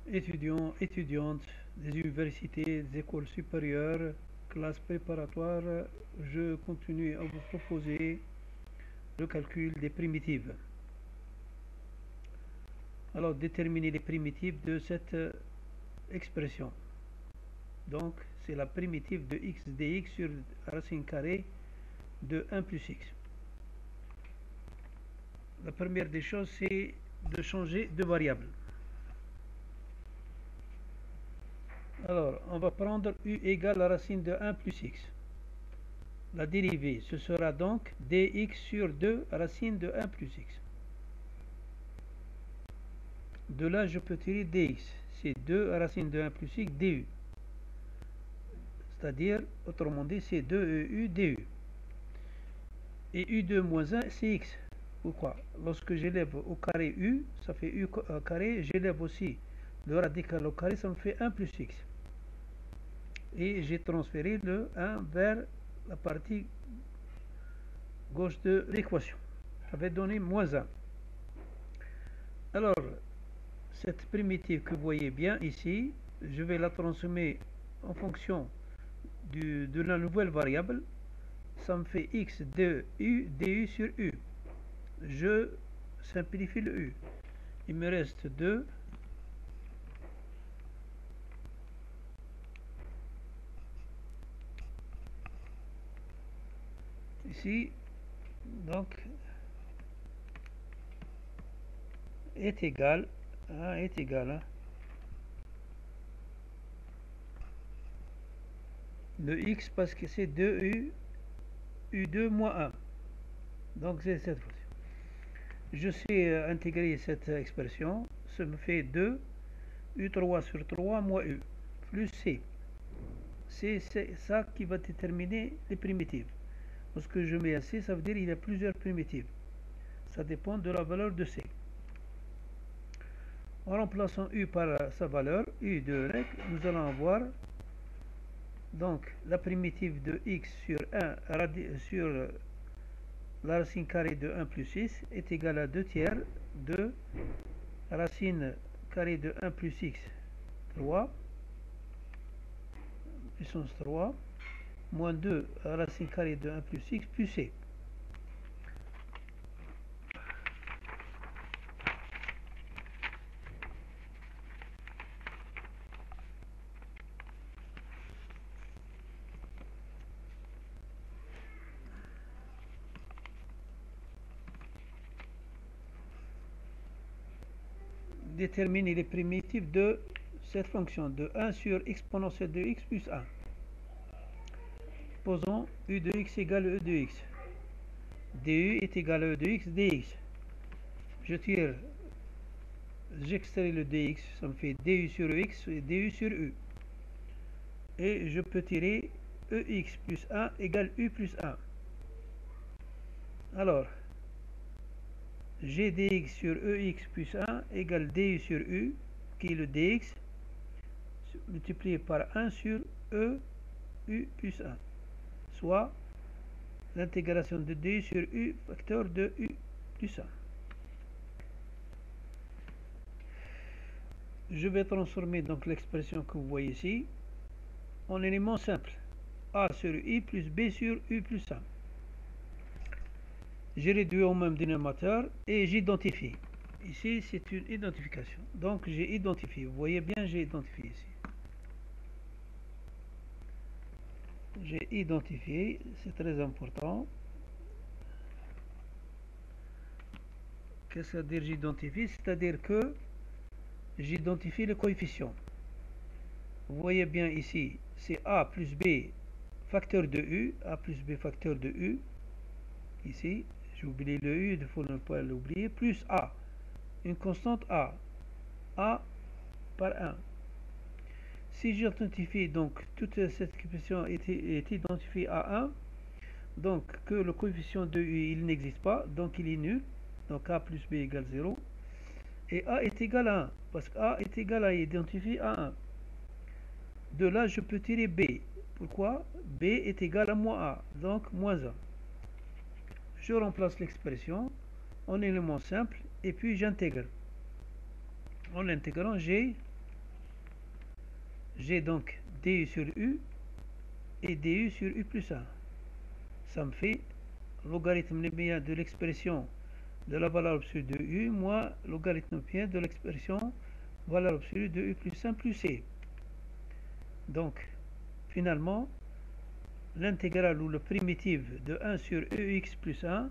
Étudiants, étudiantes des universités, des écoles supérieures, classes préparatoires, je continue à vous proposer le calcul des primitives. Alors, déterminer les primitives de cette expression. Donc, c'est la primitive de x dx sur racine carrée de 1 plus x. La première des choses, c'est de changer de variable. Alors, on va prendre u égale la racine de 1 plus x. La dérivée, ce sera donc dx sur 2 racine de 1 plus x. De là, je peux tirer dx. C'est 2 racine de 1 plus x du. C'est-à-dire, autrement dit, c'est 2u du. Et u2 moins 1, c'est x. Pourquoi? Lorsque j'élève au carré u, ça fait u carré. J'élève aussi le radical au carré, ça me fait 1 plus x. Et j'ai transféré le 1 vers la partie gauche de l'équation. Ça va donner moins 1. Alors, cette primitive que vous voyez bien ici, je vais la transformer en fonction de la nouvelle variable. Ça me fait x de u du sur u. Je simplifie le u. Il me reste 2 ici, donc est égal à le x parce que c'est 2u u2 moins 1. Donc c'est cette fois-ci. Je sais intégrer cette expression. Ça me fait 2 u3 sur 3 moins u plus c. C'est ça qui va déterminer les primitives. Lorsque je mets un c, ça veut dire qu'il y a plusieurs primitives. Ça dépend de la valeur de c. En remplaçant u par sa valeur, u de y, nous allons avoir donc la primitive de x sur 1 sur la racine carrée de 1 plus 6 est égale à 2 tiers de racine carrée de 1 plus x 3 puissance 3 moins 2 racine carrée de 1 plus x plus c. Déterminer les primitives de cette fonction de 1 sur exponentielle de x plus 1. Posons u de x égale e de x. Du est égal à e de x dx. J'extrais le dx, ça me fait du sur x et du sur u. Et je peux tirer ex plus 1 égale u plus 1. Alors, g dx sur ex plus 1 égale du sur u, qui est le dx, multiplié par 1 sur e u plus 1, soit l'intégration de du sur u facteur de u plus 1. Je vais transformer donc l'expression que vous voyez ici en élément simple. A sur i plus b sur u plus 1. J'ai réduit au même dénominateur et j'identifie. Ici, c'est une identification. Donc, j'ai identifié. Vous voyez bien, j'ai identifié ici. J'ai identifié, c'est très important. Qu'est-ce que ça veut dire j'identifie? C'est-à-dire que j'identifie le coefficient. Vous voyez bien ici, c'est a plus b facteur de u, a plus b facteur de u. Ici, j'ai oublié le u, il faut ne pas l'oublier, plus a, une constante a par 1. Si j'identifie donc toute cette expression est identifiée à 1, donc que le coefficient de u il n'existe pas, donc il est nul, donc a plus b égale 0, et a est égal à 1, parce que a est égal à identifier à 1. De là, je peux tirer b. Pourquoi? B est égal à moins a, donc moins 1. Je remplace l'expression en élément simple et puis j'intègre. En l'intégrant, j'ai J'ai donc du sur u et du sur u plus 1. Ça me fait logarithme libyen de l'expression de la valeur absolue de u moins logarithme libyen de l'expression valeur absolue de u plus 1 plus c. Donc, finalement, l'intégrale ou le primitive de 1 sur ex plus 1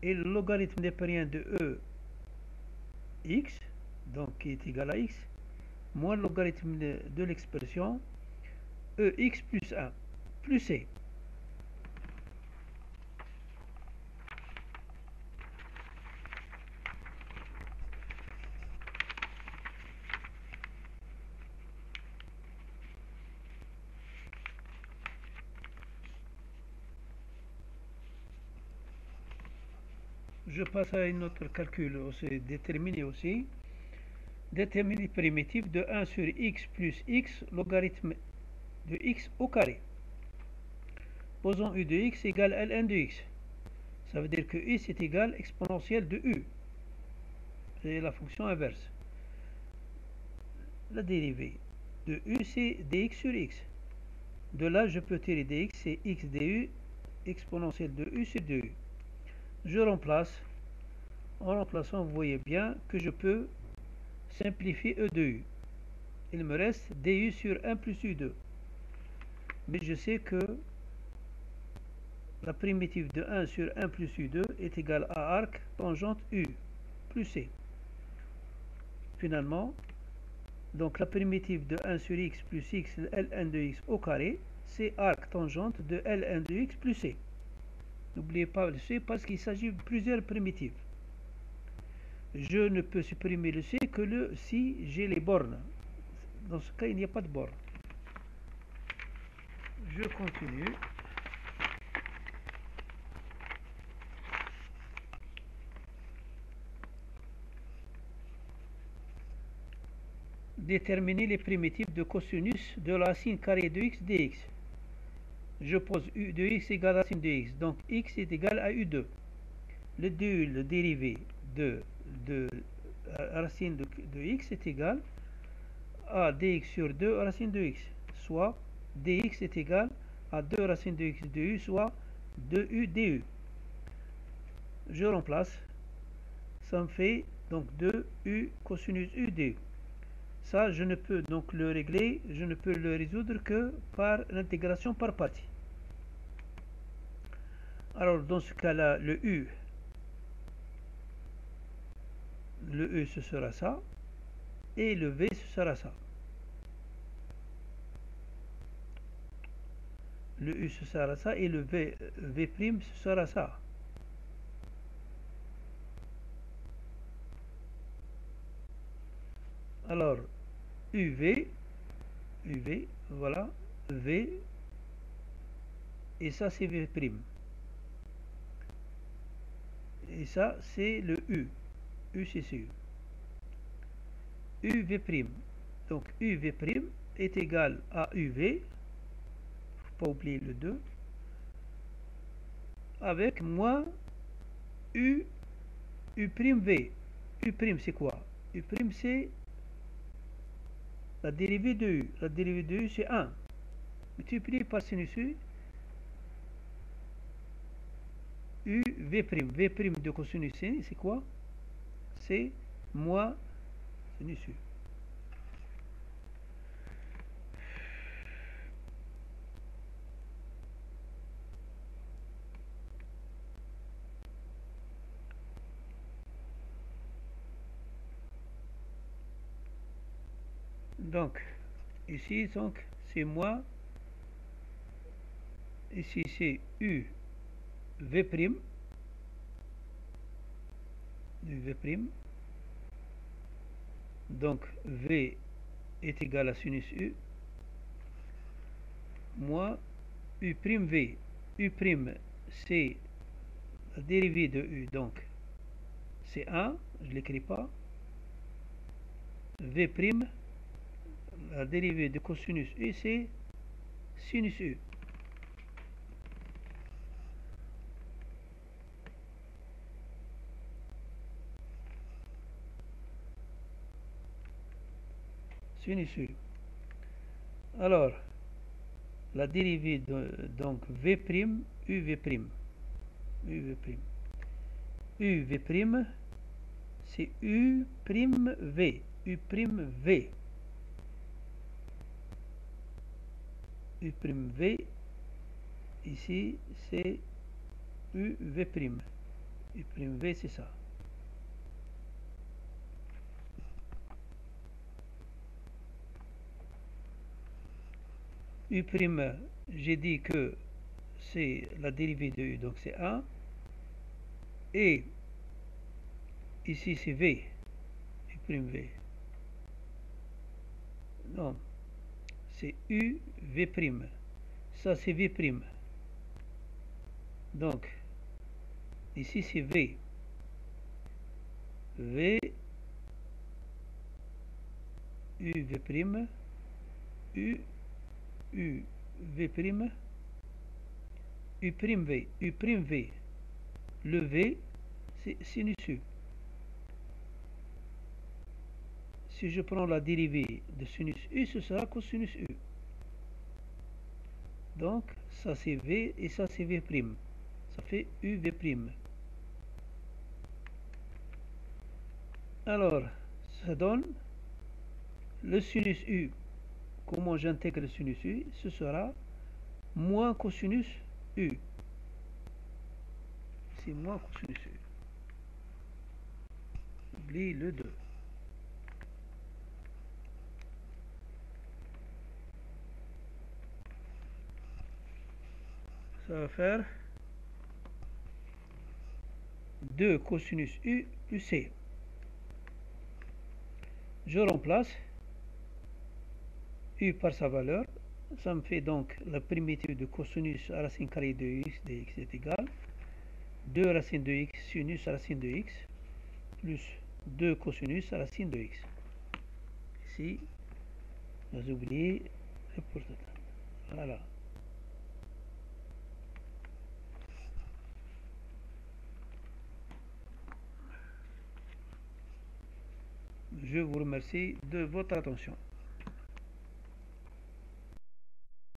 est le logarithme népérien de ex, donc qui est égal à x, moins le logarithme de l'expression ex plus 1 plus c. Je passe à un autre calcul aussi déterminé aussi. Déterminer primitif de 1 sur x plus x logarithme de x au carré. Posons u de x égale ln de x. Ça veut dire que x est égal exponentielle de u. C'est la fonction inverse. La dérivée de u, c'est dx sur x. De là, je peux tirer dx, c'est x du exponentielle de u sur 2u. Je remplace. En remplaçant, vous voyez bien que je peux simplifier e de u. Il me reste du sur 1 plus u2. Mais je sais que la primitive de 1 sur 1 plus u2 est égale à arc tangente u plus c. Finalement, donc la primitive de 1 sur x plus x ln de x au carré, c'est arc tangente de ln de x plus c. N'oubliez pas le c parce qu'il s'agit de plusieurs primitives. Je ne peux supprimer le c que si j'ai les bornes. Dans ce cas, il n'y a pas de borne. Je continue. Déterminer les primitives de cosinus de la racine carrée de x dx. Je pose u de x égale racine de x. Donc x est égal à u2. Le dérivé de racine de x est égal à dx sur 2 racine de x. Soit dx est égal à 2 racine de x de u, soit 2u du. Je remplace. Ça me fait donc 2u cosinus u du. Ça, je ne peux donc le régler, je ne peux le résoudre que par l'intégration par partie. Alors, dans ce cas-là, le u, ce sera ça, et le v, ce sera ça. Le u, ce sera ça, et le v', ce sera ça. Alors, uv, voilà, v, et ça c'est v'. Et ça c'est le u, c'est u. uv', donc uv' est égal à uv, faut pas oublier le 2, avec moins u prime v. U prime c'est quoi? U prime c'est la dérivée de u. La dérivée de u c'est 1. Multiplié par sinus u, v'. V' de cosinus c'est quoi? C'est moins sinus u. Donc, ici, c'est moins, ici c'est u v', donc v est égal à sinus u, moins u prime v. U prime, c'est la dérivée de u, donc c'est 1, je ne l'écris pas. V prime, la dérivée de cosinus u, c'est sinus u. Sinus u. Alors, la dérivée de donc v', uv', uv'. uv', c'est u'v, u'v. u'v, ici, c'est uv'. u'v, c'est ça. U', j'ai dit que c'est la dérivée de U, donc c'est 1. Et ici c'est V, U'V. Non, c'est UV'. Ça c'est V'. Donc, ici c'est V. V, UV', U, UV', U'V, U'V. Le V, c'est sinus U. Si je prends la dérivée de sinus U, ce sera cosinus U. Donc, ça c'est V et ça c'est V'. Ça fait UV'. Alors, ça donne le sinus U. Comment j'intègre le sinus U? Ce sera moins cosinus U. C'est moins cosinus U. Oublie le 2. Ça va faire 2 cosinus U plus C. Je remplace U par sa valeur. Ça me fait donc la primitive de cosinus à racine carrée de x dx est égale 2 racine de x sinus à racine de x plus 2 cosinus à racine de x. Ici, vous oubliez le pourcentage. Voilà. Je vous remercie de votre attention.